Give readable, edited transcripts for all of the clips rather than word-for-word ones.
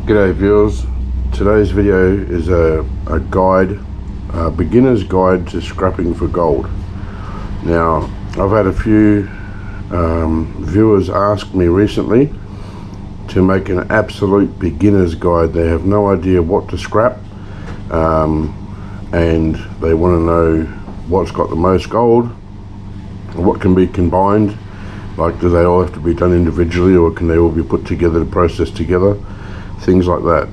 G'day viewers, today's video is a guide, a beginner's guide to scrapping for gold. Now, I've had a few viewers ask me recently to make an absolute beginner's guide. They have no idea what to scrap, and they want to know what's got the most gold, what can be combined, like do they all have to be done individually or can they all be put together to process together, things like that.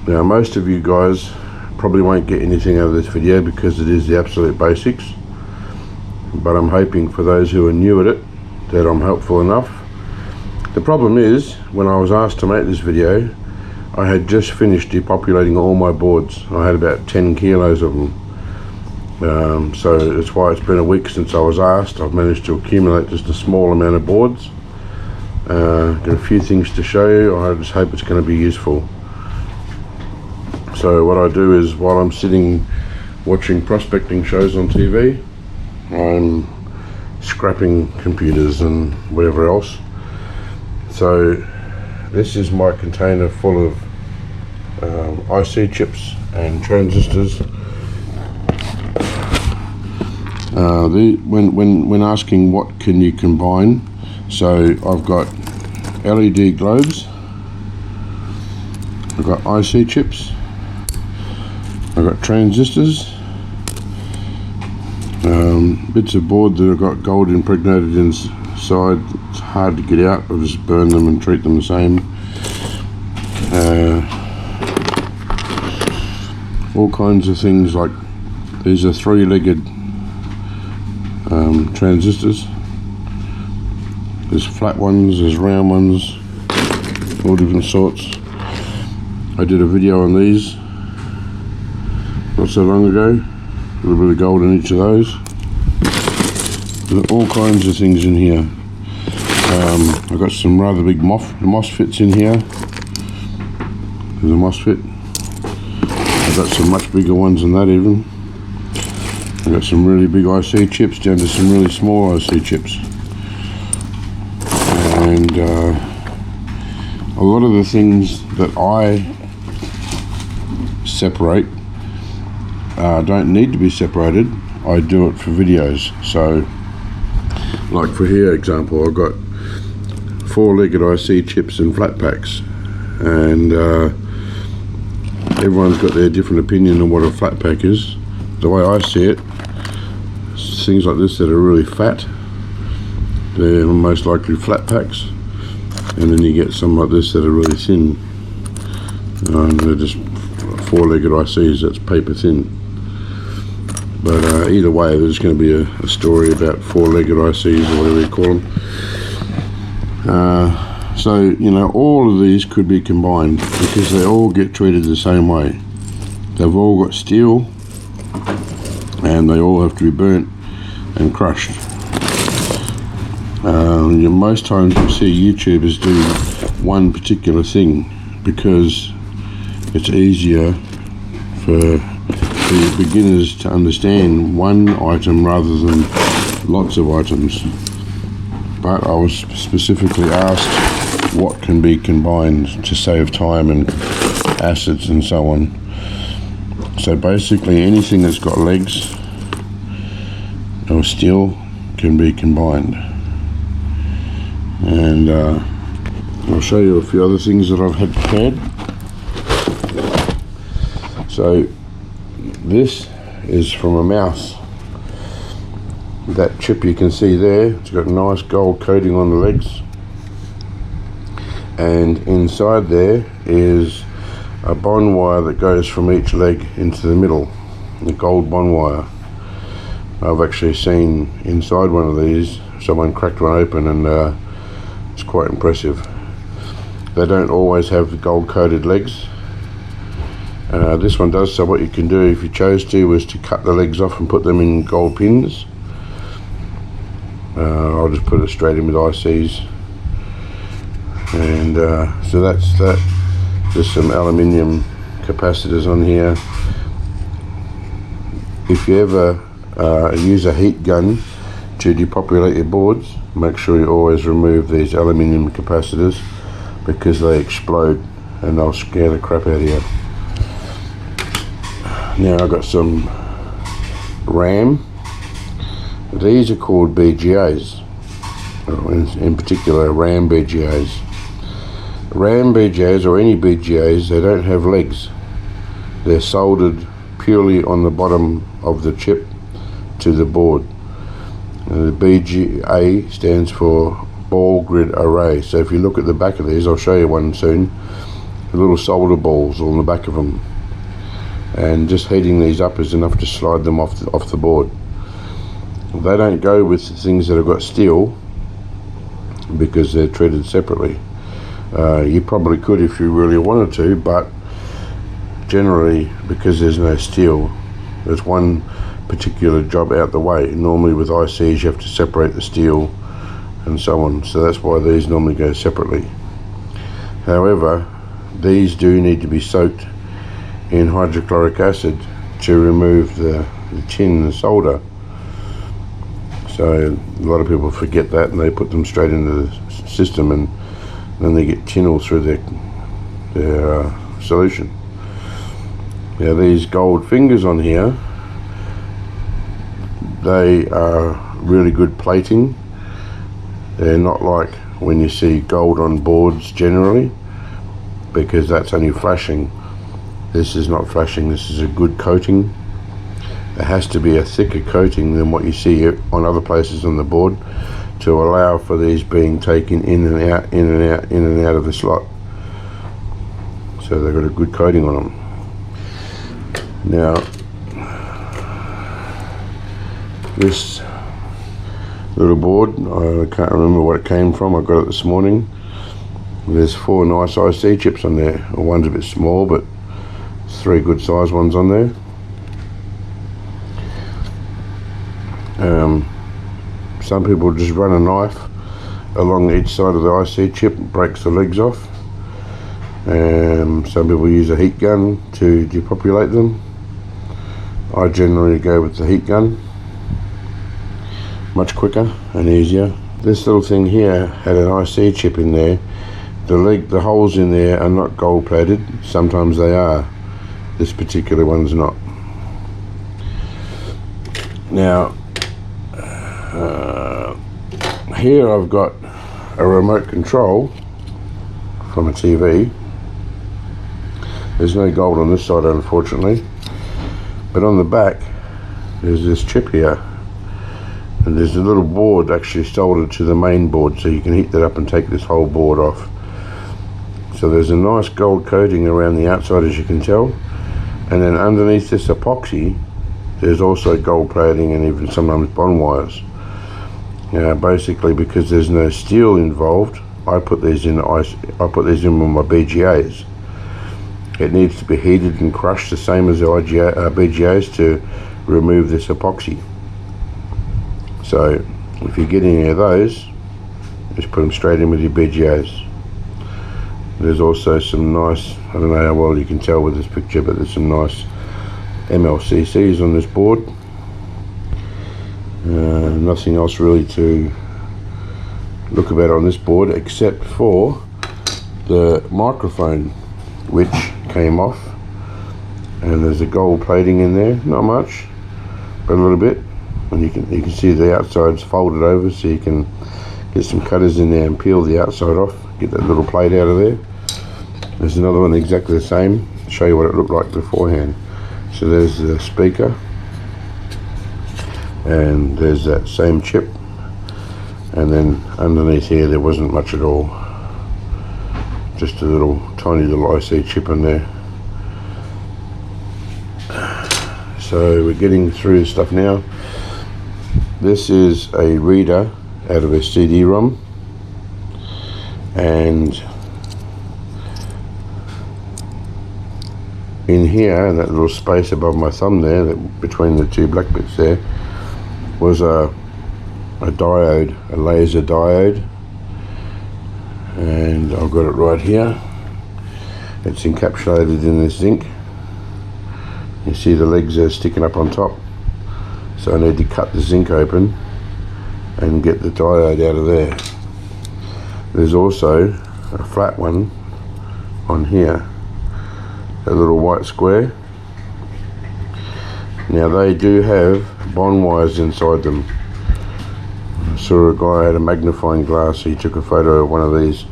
Now most of you guys probably won't get anything out of this video because it is the absolute basics, but I'm hoping for those who are new at it that I'm helpful enough. The problem is, when I was asked to make this video, I had just finished depopulating all my boards. I had about 10 kilos of them. So that's why it's been a week since I was asked. I've managed to accumulate just a small amount of boards. Got a few things to show you. I just hope it's going to be useful. So what I do is, while I'm sitting watching prospecting shows on TV, I'm scrapping computers and whatever else. So this is my container full of IC chips and transistors. When asking what can you combine, so I've got LED globes, I've got IC chips, I've got transistors, bits of board that have got gold impregnated inside. It's hard to get out. I just burn them and treat them the same. All kinds of things, like these are three-legged transistors. There's flat ones, there's round ones, all different sorts. I did a video on these not so long ago, a little bit of gold in each of those. There's all kinds of things in here. I've got some rather big MOSFETs in here. There's a MOSFET. I've got some much bigger ones than that even. I've got some really big IC chips down to some really small IC chips. And a lot of the things that I separate don't need to be separated. I do it for videos. So, like for here example, I've got four-legged IC chips and flat packs, and everyone's got their different opinion on what a flat pack is. The way I see it, things like this that are really fat, they're most likely flat packs, and then you get some like this that are really thin, and they're just four-legged ICs that's paper thin. But either way, there's going to be a story about four-legged ICs or whatever you call them. So, you know, all of these could be combined because they all get treated the same way. They've all got steel and they all have to be burnt and crushed. Most times you see YouTubers do one particular thing because it's easier for the beginners to understand one item rather than lots of items. But I was specifically asked what can be combined to save time and acids and so on. So basically anything that's got legs or steel can be combined. And I'll show you a few other things that I've had prepared. So this is from a mouse. That chip you can see there, it's got a nice gold coating on the legs, and inside there is a bond wire that goes from each leg into the middle, the gold bond wire. I've actually seen inside one of these, someone cracked one open, and it's quite impressive. They don't always have the gold coated legs. This one does, so what you can do if you chose to was to cut the legs off and put them in gold pins. I'll just put it straight in with ICs, and so that's that. There's some aluminium capacitors on here. If you ever use a heat gun to depopulate your boards, make sure you always remove these aluminium capacitors because they explode and they'll scare the crap out of you. Now I've got some RAM. These are called BGAs, in particular RAM BGAs. RAM BGAs, or any BGAs, they don't have legs. They're soldered purely on the bottom of the chip to the board. And the BGA stands for ball grid array. So if you look at the back of these, I'll show you one soon, the little solder balls on the back of them. And just heating these up is enough to slide them off the board. They don't go with things that have got steel because they're treated separately. You probably could if you really wanted to, but generally, because there's no steel, there's one particular job out the way. Normally with ICs you have to separate the steel and so on, so that's why these normally go separately. However, these do need to be soaked in hydrochloric acid to remove the tin and solder. So a lot of people forget that and they put them straight into the system, and then they get tin all through their solution. Now these gold fingers on here, they are really good plating. They're not like when you see gold on boards generally, because that's only flashing. This is not flashing, this is a good coating. It has to be a thicker coating than what you see on other places on the board to allow for these being taken in and out, in and out, in and out of the slot. So they've got a good coating on them. Now, this little board, I can't remember what it came from, I got it this morning. There's 4 nice IC chips on there. One's a bit small, but 3 good sized ones on there. Some people just run a knife along each side of the IC chip and breaks the legs off. Some people use a heat gun to depopulate them. I generally go with the heat gun, much quicker and easier. This little thing here had an IC chip in there. The holes in there are not gold plated. Sometimes they are. This particular one's not. Now here I've got a remote control from a TV. There's no gold on this side, unfortunately, but on the back there's this chip here, and there's a little board actually soldered to the main board, so you can heat that up and take this whole board off. So there's a nice gold coating around the outside, as you can tell, and then underneath this epoxy there's also gold plating and even sometimes bond wires. Now basically, because there's no steel involved, I put these in with my BGAs. It needs to be heated and crushed the same as the BGAs to remove this epoxy. So if you get any of those, just put them straight in with your BGAs. There's also some nice, I don't know how well you can tell with this picture, but there's some nice MLCCs on this board. Nothing else really to look about on this board except for the microphone, which came off, and there's a gold plating in there, not much, but a little bit, and you can see the outside's folded over, so you can get some cutters in there and peel the outside off, get that little plate out of there. There's another one exactly the same. I'll show you what it looked like beforehand. So there's the speaker, and there's that same chip, and then underneath here there wasn't much at all, just a little tiny little IC chip in there. So we're getting through the stuff now. This is a reader out of a CD-ROM, and in here, in that little space above my thumb there, between the 2 black bits there, was a diode, a laser diode, and I've got it right here. It's encapsulated in this zinc. You see the legs are sticking up on top, so I need to cut the zinc open and get the diode out of there. There's also a flat one on here, that little white square. Now they do have bond wires inside them. I saw a guy had a magnifying glass, he took a photo of one of these,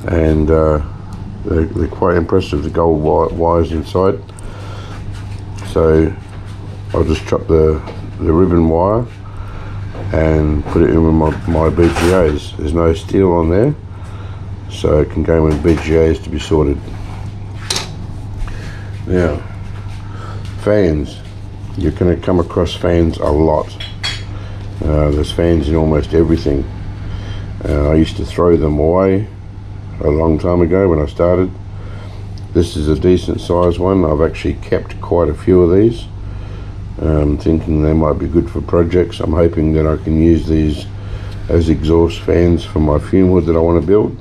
and they're quite impressive, the gold wires inside. So I'll just chop the ribbon wire and put it in with my BGAs. There's no steel on there, so it can go with BGAs to be sorted. Now, fans. You're going to come across fans a lot. There's fans in almost everything. I used to throw them away a long time ago when I started. This is a decent size one. I've actually kept quite a few of these, thinking they might be good for projects. I'm hoping that I can use these as exhaust fans for my fume hood that I want to build,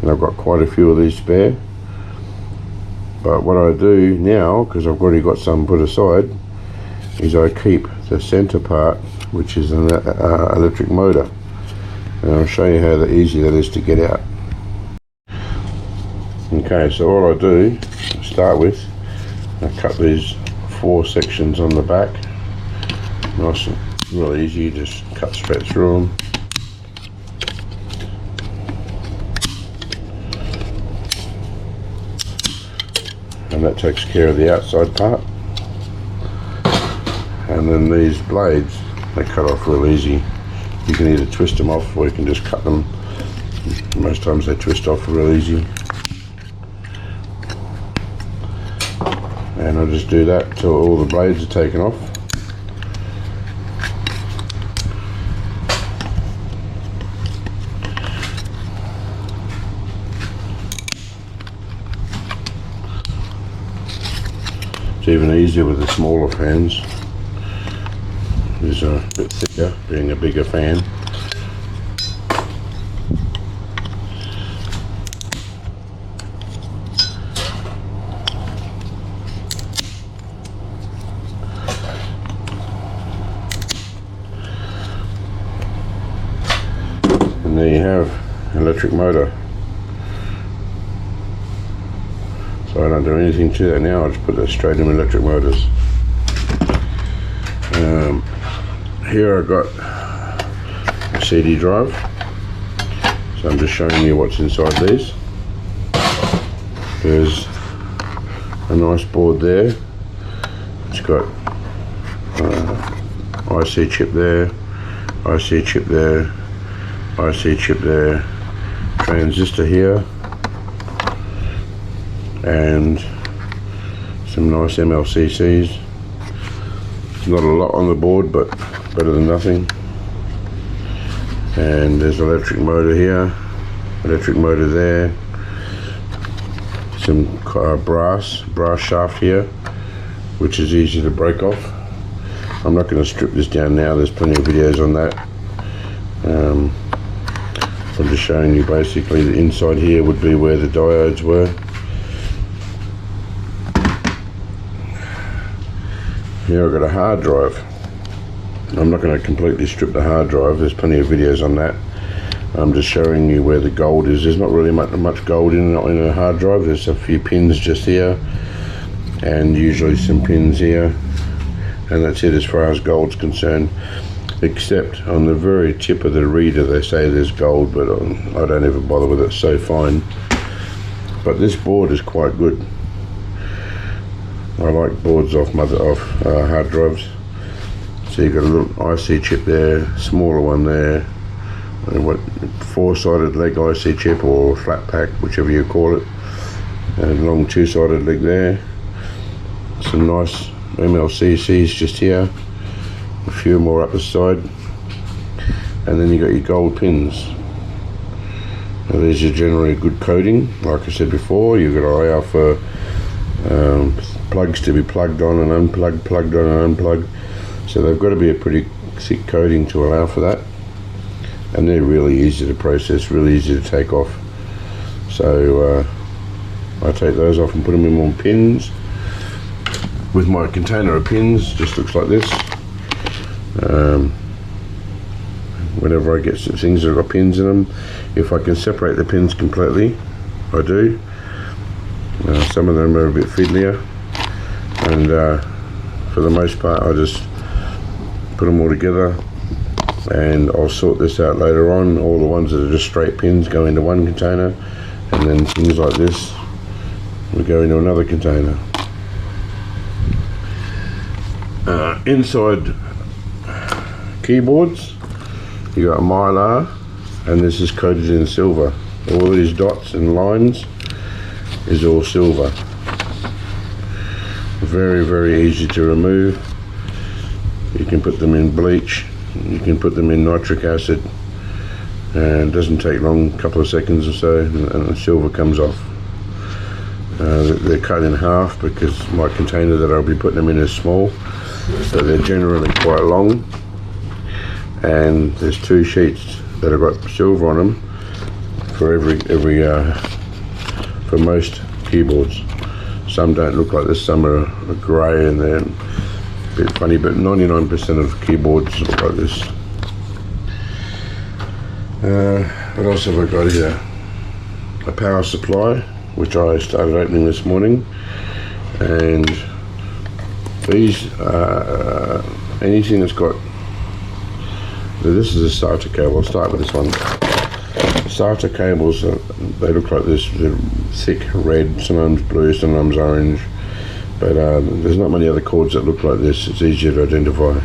and I've got quite a few of these spare. But what I do now, because I've already got some put aside, is I keep the center part, which is an electric motor, and I'll show you how easy that is to get out. Okay, so all I do to start with, I cut these 4 sections on the back, nice and real easy, just cut straight through them. And that takes care of the outside part. And then these blades, they cut off real easy. You can either twist them off or you can just cut them. Most times they twist off real easy. And I'll just do that till all the blades are taken off. It's even easier with the smaller fans. These are a bit thicker, being a bigger fan. And there you have an electric motor. So I don't do anything to that now, I just put that straight in electric motors. Here I've got a CD drive, so I'm just showing you what's inside these. There's a nice board there. It's got IC chip there, IC chip there, IC chip there, transistor here, and some nice MLCCs. Not a lot on the board, but better than nothing. And there's an electric motor here, electric motor there, some brass shaft here, which is easy to break off. I'm not going to strip this down now, there's plenty of videos on that. I'm just showing you basically the inside here would be where the diodes were. Here I've got a hard drive. I'm not going to completely strip the hard drive, there's plenty of videos on that. I'm just showing you where the gold is. There's not really much gold in a hard drive. There's a few pins just here, and usually some pins here, and that's it as far as gold's concerned. Except on the very tip of the reader they say there's gold, but I don't ever bother with it, it's so fine. But this board is quite good. I like boards off hard drives. So you've got a little IC chip there, smaller one there, and what 4-sided leg IC chip or flat pack, whichever you call it, and a long 2-sided leg there. Some nice MLCCs just here, a few more up the side, and then you got your gold pins. Now these are generally a good coating. Like I said before, you've got to eye out for plugs to be plugged on and unplugged, plugged on and unplugged. So they've got to be a pretty thick coating to allow for that. And they're really easy to process, really easy to take off. So I take those off and put them in on pins. With my container of pins, just looks like this. Whenever I get some things that have got pins in them, if I can separate the pins completely, I do. Some of them are a bit fiddlier, and for the most part I just put them all together, and I'll sort this out later on. All the ones that are just straight pins go into one container, and then things like this will go into another container. Inside keyboards you got a mylar, and this is coated in silver. All these dots and lines is all silver. Very, very easy to remove. You can put them in bleach, you can put them in nitric acid, and it doesn't take long, a couple of seconds or so, and the silver comes off. They're cut in half because my container that I'll be putting them in is small, so they're generally quite long, and there's 2 sheets that have got silver on them for for most keyboards. Some don't look like this, some are grey and they're a bit funny, but 99% of keyboards look like this. What else have I got here? A power supply, which I started opening this morning, and these anything that's got, this is a starter cable. I'll start with this one. Starter cables, they look like this. They're thick red, sometimes blue, sometimes orange, but there's not many other cords that look like this. It's easier to identify.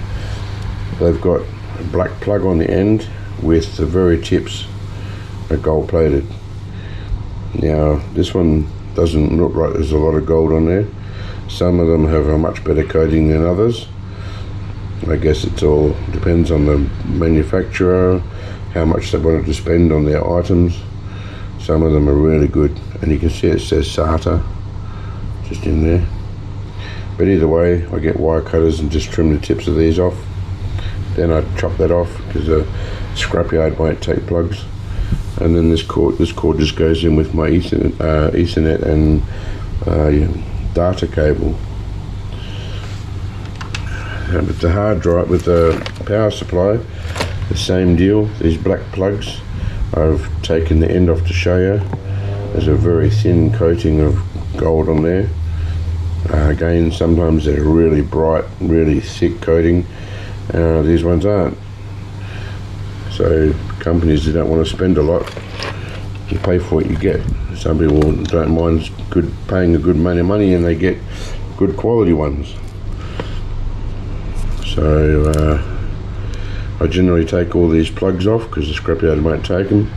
They've got a black plug on the end with the very tips are gold plated. Now this one doesn't look like there's a lot of gold on there. Some of them have a much better coating than others. I guess it all depends on the manufacturer, how much they wanted to spend on their items. Some of them are really good, and you can see it says SATA just in there. But either way, I get wire cutters and just trim the tips of these off. Then I chop that off because a scrapyard won't take plugs. And then this cord just goes in with my Ethernet and data cable. With the hard drive, with the power supply, the same deal. These black plugs, I've taken the end off to show you. There's a very thin coating of gold on there. Again, sometimes they're really bright, really thick coating. These ones aren't. So companies that don't want to spend a lot, you pay for what you get. Some people don't mind paying a good amount of money, and they get good quality ones. So I generally take all these plugs off because the scrapyard won't take them,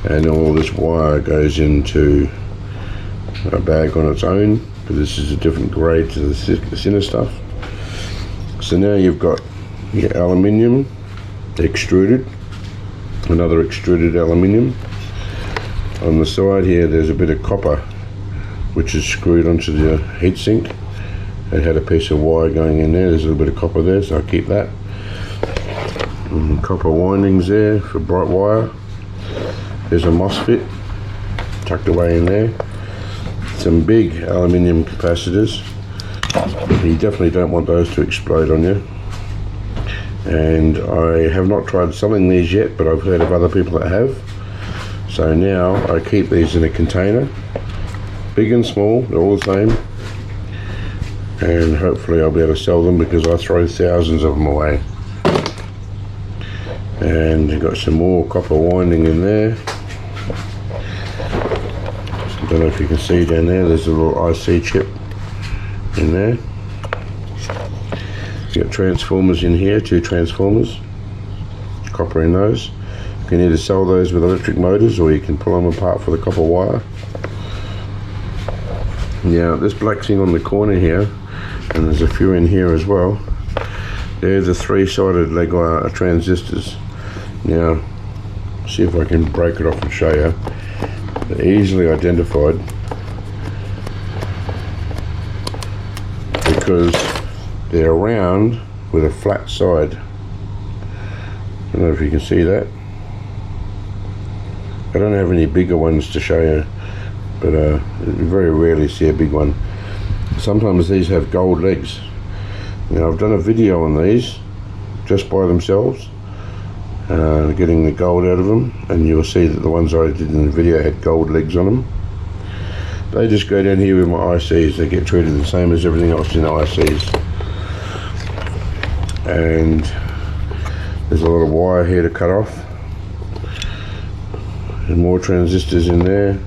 and all this wire goes into a bag on its own, but this is a different grade to the thinner stuff. So now you've got your aluminium extruded, another extruded aluminium. On the side here there's a bit of copper which is screwed onto the heatsink. It had a piece of wire going in there. There's a little bit of copper there, so I'll keep that. And copper windings there for bright wire. There's a MOSFET tucked away in there. Some big aluminium capacitors. You definitely don't want those to explode on you. And I have not tried selling these yet, but I've heard of other people that have. So now I keep these in a container, big and small, they're all the same. And hopefully I'll be able to sell them because I throw thousands of them away. And you've got some more copper winding in there. I don't know if you can see down there, there's a little IC chip in there. You've got transformers in here, 2 transformers, copper in those. You can either sell those with electric motors or you can pull them apart for the copper wire. Now this black thing on the corner here, and there's a few in here as well, they're the 3-sided leg wire transistors. Now see if I can break it off and show you. They're easily identified because they're round with a flat side. I don't know if you can see that. I don't have any bigger ones to show you, but you very rarely see a big one. Sometimes these have gold legs. Now I've done a video on these just by themselves, getting the gold out of them, and you'll see that the ones I did in the video had gold legs on them. They just go down here with my ICs. They get treated the same as everything else in the ICs. And there's a lot of wire here to cut off. There's more transistors in there,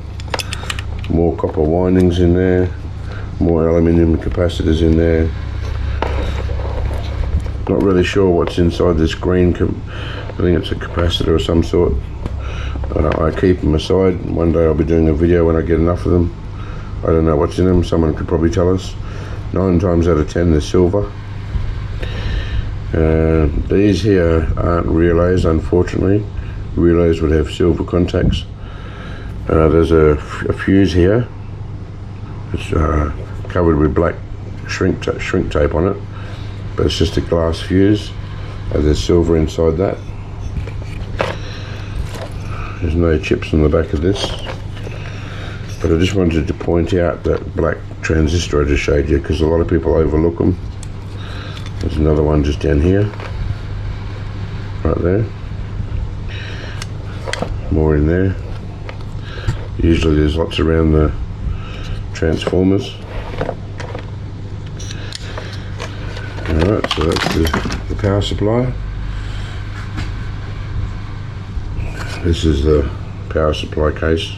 more copper windings in there, more aluminium capacitors in there. Not really sure what's inside this green, I think it's a capacitor of some sort. I keep them aside. One day I'll be doing a video when I get enough of them. I don't know what's in them, someone could probably tell us. 9 times out of 10 they're silver. These here aren't relays, unfortunately. Relays would have silver contacts. There's a fuse here. It's covered with black shrink tape on it, but it's just a glass fuse. There's silver inside that. There's no chips on the back of this, but I just wanted to point out that black transistor I just showed you, because a lot of people overlook them. There's another one just down here, right there. More in there. Usually there's lots around the transformers. Alright, so that's the power supply. This is the power supply case.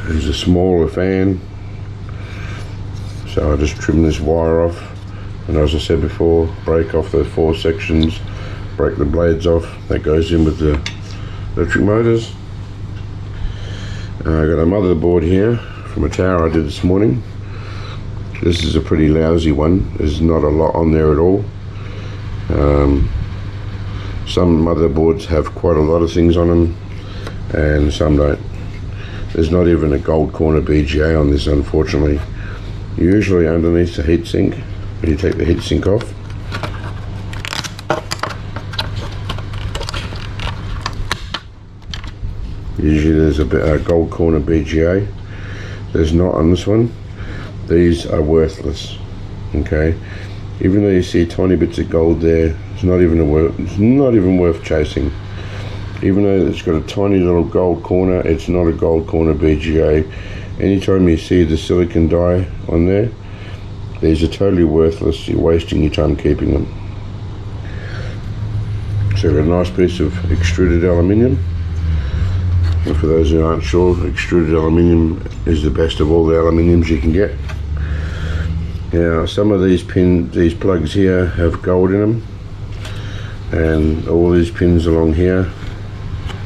There's a smaller fan, so I just trim this wire off, and as I said before, break off the 4 sections, break the blades off. That goes in with the electric motors. I've got a motherboard here from a tower I did this morning. This is a pretty lousy one. There's not a lot on there at all. Some motherboards have quite a lot of things on them, and some don't. There's not even a gold corner BGA on this, unfortunately. Usually underneath the heatsink, when you take the heatsink off, usually there's a gold corner BGA. There's not on this one. These are worthless, okay? Even though you see tiny bits of gold there, it's not even worth chasing. Even though it's got a tiny little gold corner, it's not a gold corner BGA. Anytime you see the silicon die on there, these are totally worthless. You're wasting your time keeping them. So we've got a nice piece of extruded aluminium. And for those who aren't sure, extruded aluminium is the best of all the aluminiums you can get. Now, some of these plugs here have gold in them, and all these pins along here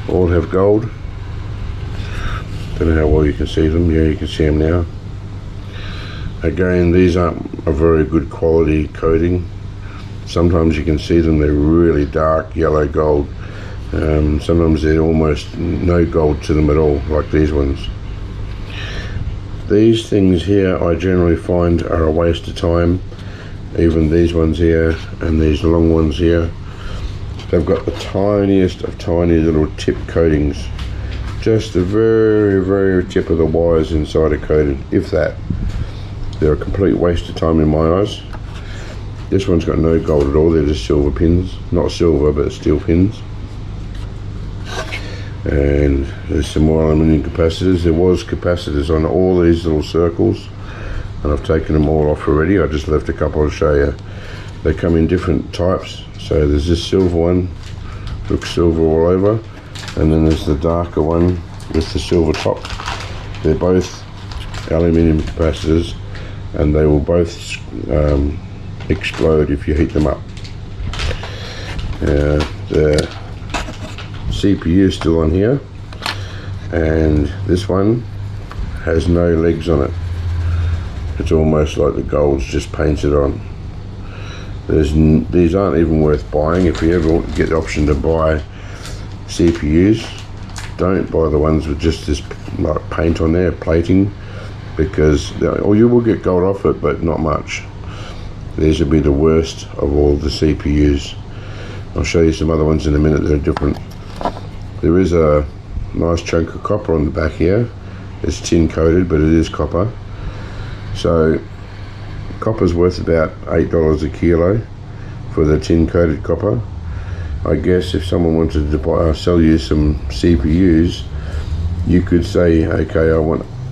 all have gold. Don't know how well you can see them. Yeah, you can see them now. Again, these aren't a very good quality coating. Sometimes you can see them, they're really dark yellow gold. Sometimes there's almost no gold to them at all, like these ones. These things here I generally find are a waste of time. Even these ones here and these long ones here, they've got the tiniest of tiny little tip coatings. Just the very, very tip of the wires inside are coated, if that. They're a complete waste of time in my eyes. This one's got no gold at all, they're just silver pins. Not silver, but steel pins. And there's some more aluminium capacitors. There was capacitors on all these little circles, and I've taken them all off already. I just left a couple to show you. They come in different types. So there's this silver one, looks silver all over, and then there's the darker one with the silver top. They're both aluminium capacitors, and they will both explode if you heat them up. The CPU is still on here, and this one has no legs on it. It's almost like the gold's just painted on. These aren't even worth buying. If you ever get the option to buy CPUs, don't buy the ones with just this like paint on there, plating, because or you will get gold off it, but not much. These would be the worst of all the CPUs. I'll show you some other ones in a minute that are different. There is a nice chunk of copper on the back here. It's tin coated, but it is copper. So copper's worth about $8 a kilo for the tin coated copper. I guess if someone wanted to sell you some CPUs you could say, okay,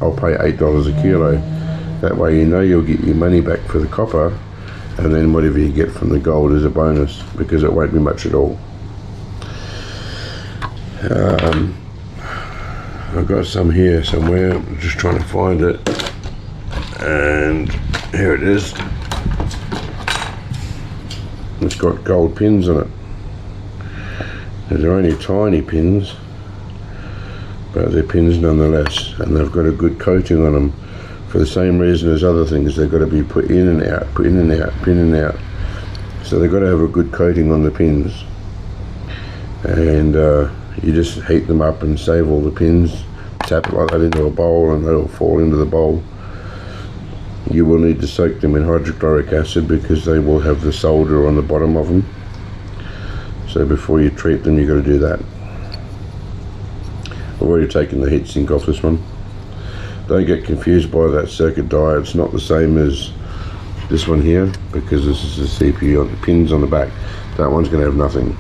I'll pay $8 a kilo. That way you know you'll get your money back for the copper, and then whatever you get from the gold is a bonus, because it won't be much at all. I've got some here somewhere, I'm just trying to find it, and here it is. It's got gold pins on it. They're only tiny pins, but they're pins nonetheless, and they've got a good coating on them for the same reason as other things. They've got to be put in and out, put in and out, put in and out. So they've got to have a good coating on the pins, and you just heat them up and save all the pins, tap it like that into a bowl, and they'll fall into the bowl. You will need to soak them in hydrochloric acid because they will have the solder on the bottom of them. So before you treat them, you've got to do that. I've already taken the heatsink off this one. Don't get confused by that circuit die. It's not the same as this one here, because this is the CPU on the pins on the back. That one's going to have nothing.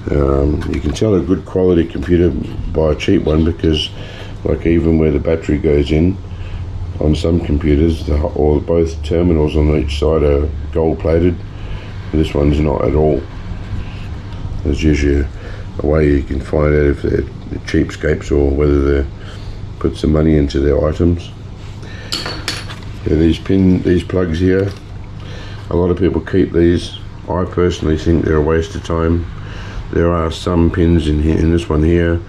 You can tell a good quality computer by a cheap one, because like even where the battery goes in, on some computers, both terminals on each side are gold plated. This one's not at all. There's usually a way you can find out if they're cheapskates or whether they put some money into their items. Yeah, these plugs here, a lot of people keep these. I personally think they're a waste of time. There are some pins in here, in this one here.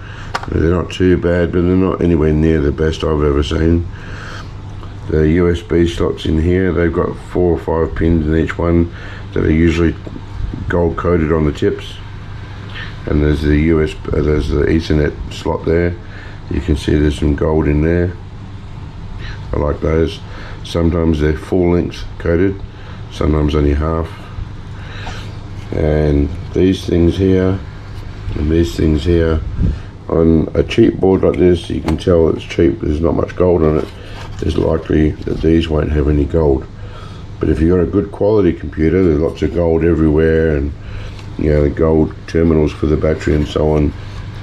They're not too bad, but they're not anywhere near the best I've ever seen. The USB slots in here, they've got 4 or 5 pins in each one that are usually gold coated on the tips. And there's the there's the Ethernet slot there. You can see there's some gold in there. I like those. Sometimes they're full length coated, sometimes only half. And these things here, and these things here, on a cheap board like this, you can tell it's cheap, there's not much gold on it. It's likely that these won't have any gold. But if you've got a good quality computer, there's lots of gold everywhere, and you know, the gold terminals for the battery and so on,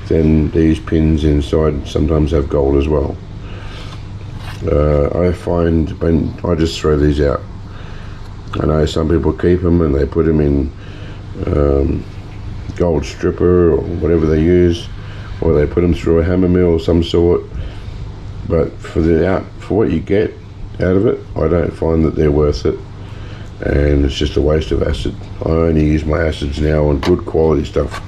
then these pins inside sometimes have gold as well. I find when I just throw these out. I know some people keep them and they put them in gold stripper or whatever they use, or they put them through a hammer mill of some sort. But for what you get out of it, I don't find that they're worth it, and it's just a waste of acid. I only use my acids now on good quality stuff.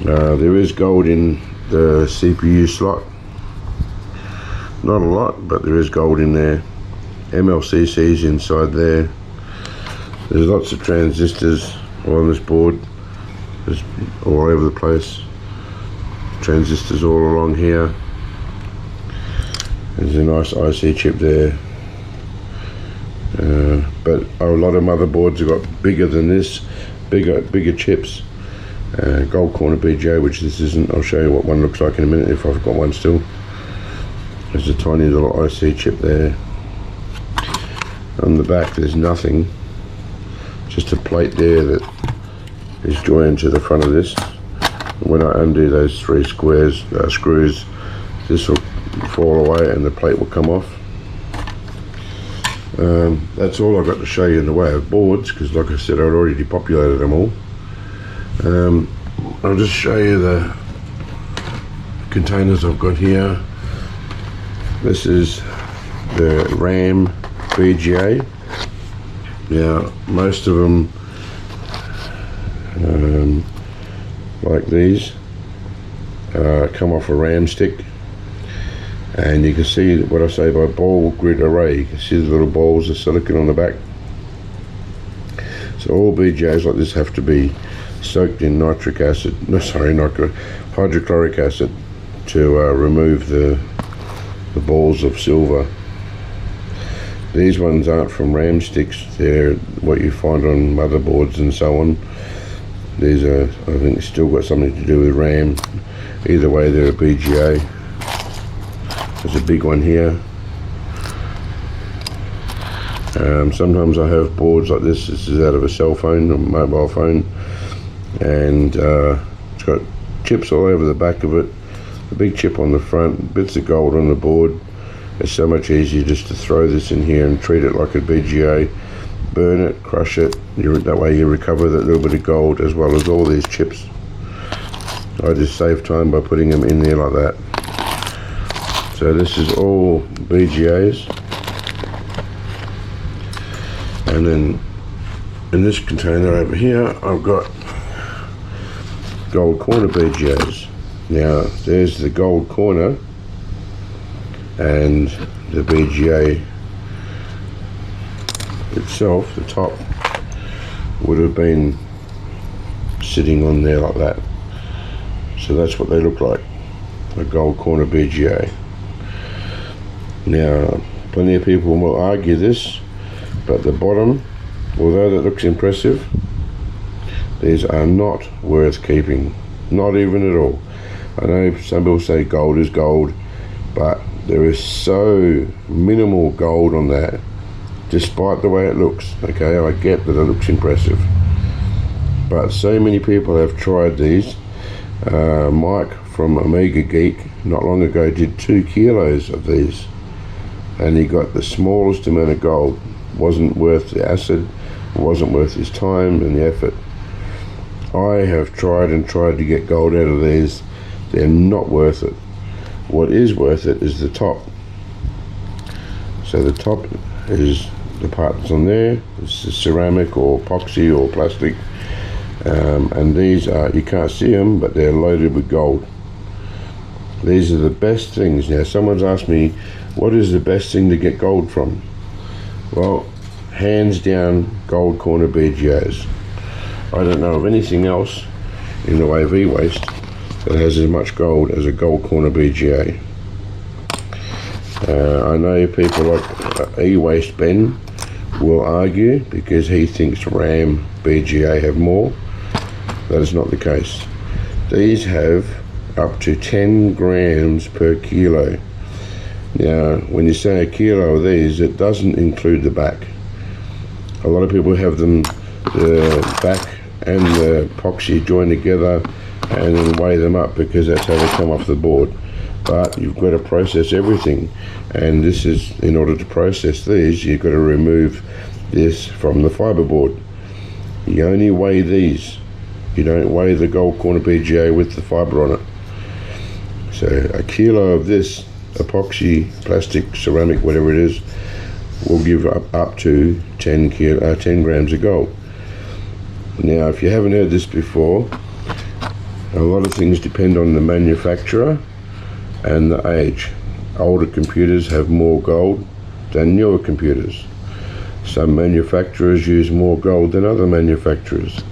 There is gold in the CPU slot, not a lot, but there is gold in there. MLCC's inside there. There's lots of transistors on this board. There's all over the place. Transistors all along here. There's a nice IC chip there. But a lot of motherboards have got bigger than this, bigger chips. Gold corner BGA, which this isn't. I'll show you what one looks like in a minute if I've got one still. There's a tiny little IC chip there. On the back there's nothing, just a plate there that is joined to the front of this. When I undo those 3 screws, this will fall away and the plate will come off. That's all I've got to show you in the way of boards, because like I said, I'd already depopulated them all. I'll just show you the containers I've got here. This is the RAM BGA. Now most of them, like these, come off a RAM stick, and you can see what I say by ball grid array. You can see the little balls of silicon on the back. So all BGAs like this have to be soaked in hydrochloric acid to remove the balls of silver. These ones aren't from RAM sticks, they're what you find on motherboards and so on. These are, I think, still got something to do with RAM. Either way, they're a BGA. There's a big one here. Sometimes I have boards like this. This is out of a cell phone, a mobile phone, and it's got chips all over the back of it. a big chip on the front, bits of gold on the board. It's so much easier just to throw this in here and treat it like a BGA, burn it, crush it. That way you recover that little bit of gold as well as all these chips. I just save time by putting them in there like that. So this is all BGAs, and then in this container over here I've got gold corner BGAs. Now there's the gold corner, and the BGA itself, the top, would have been sitting on there like that. So that's what they look like, a gold corner BGA. Now plenty of people will argue this, but the bottom, although that looks impressive, these are not worth keeping, not even at all. I know some people say gold is gold, but there is so minimal gold on that, despite the way it looks. Okay, I get that it looks impressive, but so many people have tried these. Mike from Omega Geek not long ago did 2 kilos of these, and he got the smallest amount of gold. Wasn't worth the acid, wasn't worth his time and the effort. I have tried and tried to get gold out of these. They're not worth it. What is worth it is the top. So the top is the part that's on there. It's the ceramic or epoxy or plastic, and these are, you can't see them, but they're loaded with gold. These are the best things. Now someone's asked me, what is the best thing to get gold from? Well, hands down, gold corner BGAs. I don't know of anything else in the way of e-waste that has as much gold as a gold corner BGA. I know people like e-waste Ben will argue because he thinks RAM BGA have more. That is not the case. These have up to 10 grams per kilo. Now when you say a kilo of these, it doesn't include the back. A lot of people have them, the back and the epoxy joined together and then weigh them up because that's how they come off the board. But you've got to process everything, and this is, in order to process these, you've got to remove this from the fiberboard. You only weigh these. You don't weigh the gold corner BGA with the fiber on it. So a kilo of this epoxy, plastic, ceramic, whatever it is, will give up to 10 grams of gold. Now if you haven't heard this before, a lot of things depend on the manufacturer and the age. Older computers have more gold than newer computers. Some manufacturers use more gold than other manufacturers.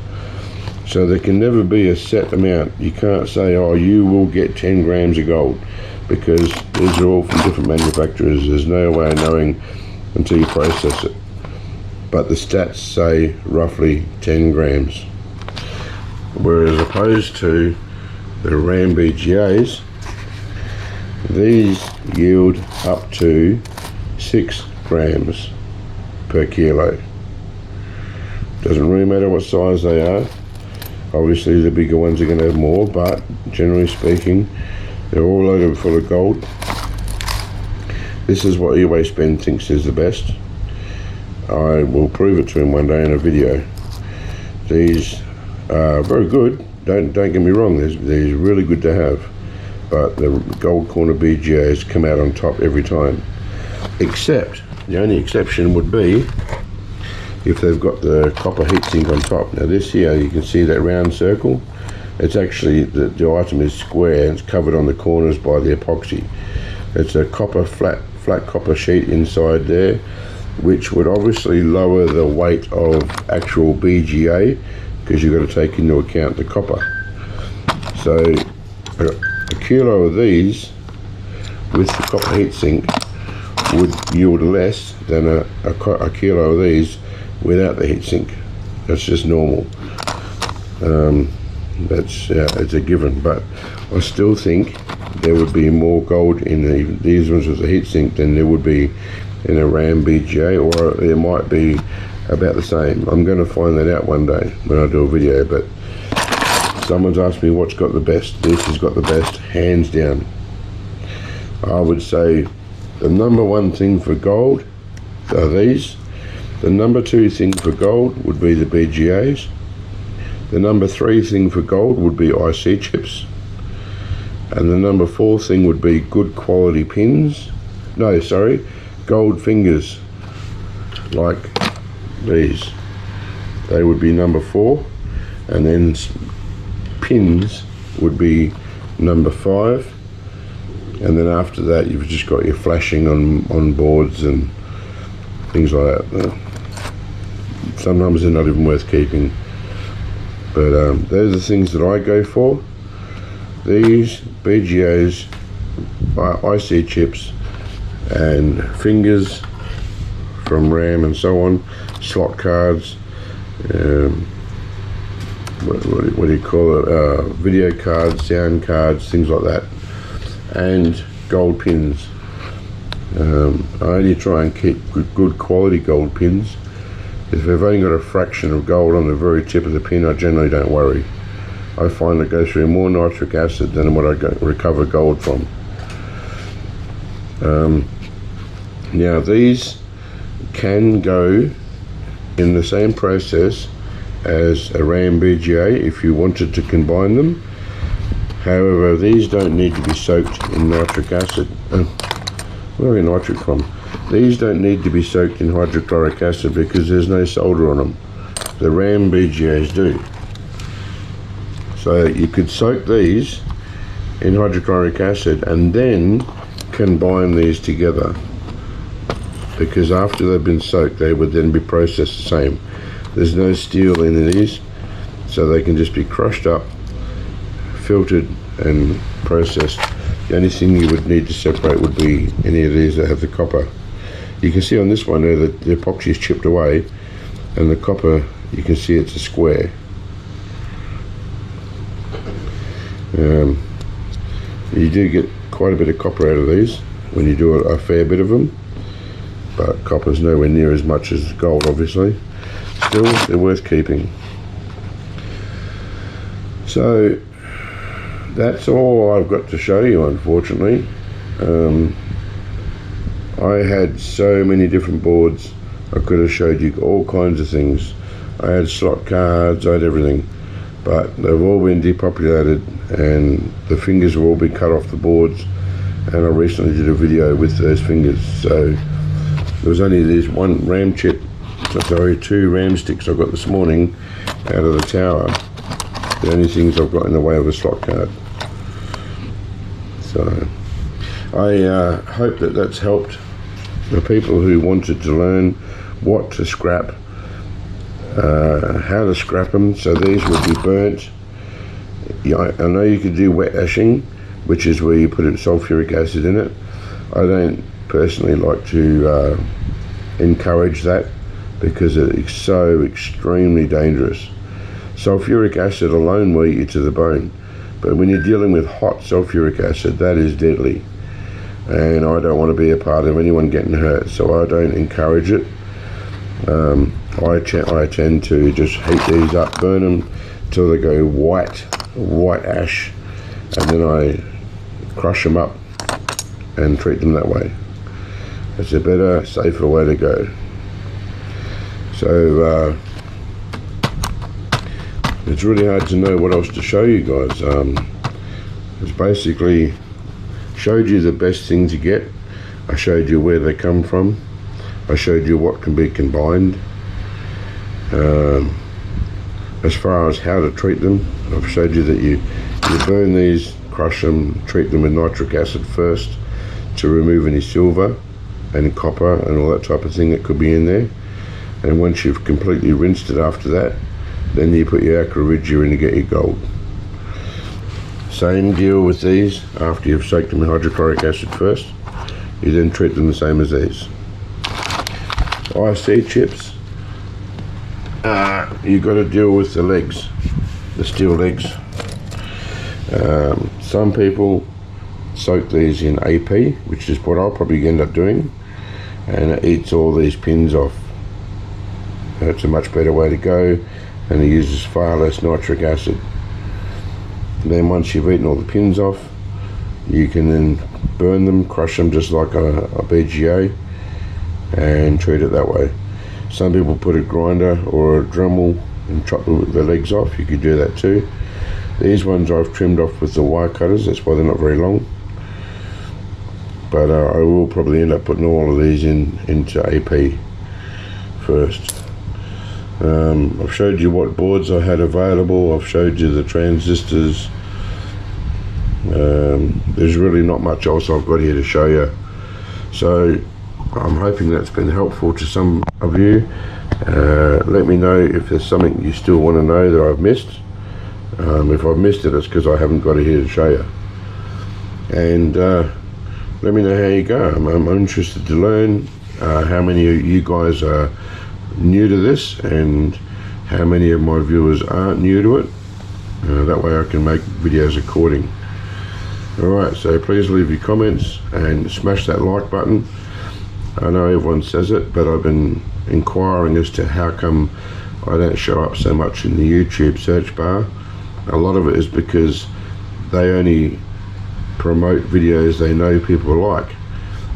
So there can never be a set amount. You can't say, oh, you will get 10 grams of gold, because these are all from different manufacturers. There's no way of knowing until you process it. But the stats say roughly 10 grams. Whereas opposed to the RAM BGAs, these yield up to 6 grams per kilo. Doesn't really matter what size they are. Obviously the bigger ones are going to have more, but generally speaking, they're all loaded full of gold. This is what e-waste Ben thinks is the best. I will prove it to him one day in a video. These are very good. Don't get me wrong. They're really good to have, but the gold corner BGAs come out on top every time. Except the only exception would be if they've got the copper heatsink on top. Now this here, you can see that round circle. It's actually the item is square and it's covered on the corners by the epoxy. It's a copper flat copper sheet inside there, which would obviously lower the weight of actual BGA because you've got to take into account the copper. So a kilo of these with the copper heatsink would yield less than a kilo of these without the heatsink. That's just normal. It's a given, but I still think there would be more gold in these ones with the heatsink than there would be in a RAM BGA, or it might be about the same. I'm going to find that out one day when I do a video, but someone's asked me what's got the best. This has got the best, hands down. I would say the number one thing for gold are these. The number two thing for gold would be the BGAs. The number three thing for gold would be IC chips. And the number four thing would be good quality pins. No, sorry, gold fingers like these. They would be number four. And then pins would be number five. And then after that, you've just got your flashing on boards and things like that. Sometimes they're not even worth keeping. But those are the things that I go for. These, BGAs, IC chips, and fingers from RAM and so on, slot cards, what do you call it, video cards, sound cards, things like that, and gold pins. I only try and keep good quality gold pins. If they've only got a fraction of gold on the very tip of the pin, I generally don't worry. I find it goes through more nitric acid than what I recover gold from. Now these can go in the same process as a RAM BGA if you wanted to combine them. However, these don't need to be soaked in nitric acid. Where are nitric from? These don't need to be soaked in hydrochloric acid because there's no solder on them. The RAM BGAs do. So you could soak these in hydrochloric acid and then combine these together, because after they've been soaked they would then be processed the same. There's no steel in these, so they can just be crushed up, filtered and processed. The only thing you would need to separate would be any of these that have the copper. You can see on this one there that the epoxy is chipped away, and the copper, you can see it's a square. You do get quite a bit of copper out of these when you do a fair bit of them, but copper's nowhere near as much as gold, obviously. Still, they're worth keeping. So that's all I've got to show you, unfortunately. I had so many different boards. I could have showed you all kinds of things. I had slot cards, I had everything, but they've all been depopulated and the fingers have all been cut off the boards, and I recently did a video with those fingers. So there was only this one RAM chip, two RAM sticks I got this morning out of the tower. The only things I've got in the way of a slot card. So I hope that that's helped the people who wanted to learn what to scrap, how to scrap them. So these would be burnt. I know you could do wet ashing, which is where you put sulfuric acid in it. I don't personally like to encourage that because it's so extremely dangerous. Sulfuric acid alone will eat you to the bone, but when you're dealing with hot sulfuric acid, that is deadly, and I don't want to be a part of anyone getting hurt, so I don't encourage it. I tend to just heat these up, burn them till they go white ash, and then I crush them up and treat them that way. It's a better, safer way to go. So it's really hard to know what else to show you guys. It's basically showed you the best thing to get. I showed you where they come from. I showed you what can be combined. As far as how to treat them, I've showed you that you burn these, crush them, treat them with nitric acid first to remove any silver and copper and all that type of thing that could be in there. And once you've completely rinsed it after that, then you put your acrorhizia in to get your gold. Same deal with these. After you've soaked them in hydrochloric acid first, you then treat them the same as these. IC chips, you've got to deal with the legs, the steel legs. Some people soak these in AP, which is what I'll probably end up doing, and it eats all these pins off. It's a much better way to go, and it uses far less nitric acid. Then once you've eaten all the pins off, you can then burn them, crush them just like a BGA, and treat it that way. Some people put a grinder or a Dremel and chop the legs off. You could do that too. These ones I've trimmed off with the wire cutters, that's why they're not very long. But I will probably end up putting all of these into AP first. I've showed you what boards I had available. I've showed you the transistors. There's really not much else I've got here to show you. So I'm hoping that's been helpful to some of you. Let me know if there's something you still want to know that I've missed. If I've missed it, it's because I haven't got it here to show you. And let me know how you go. I'm interested to learn how many of you guys are new to this and how many of my viewers aren't new to it. That way I can make videos according. Alright, so please leave your comments and smash that like button. I know everyone says it, but I've been inquiring as to how come I don't show up so much in the YouTube search bar. A lot of it is because they only promote videos they know people like.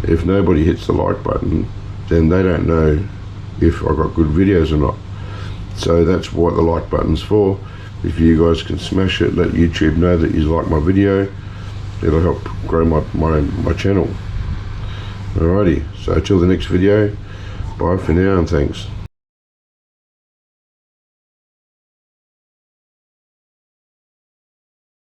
If nobody hits the like button, then they don't know if I've got good videos or not. So that's what the like button's for. If you guys can smash it, let YouTube know that you like my video. It'll help grow my channel. Alrighty, so till the next video, bye for now and thanks.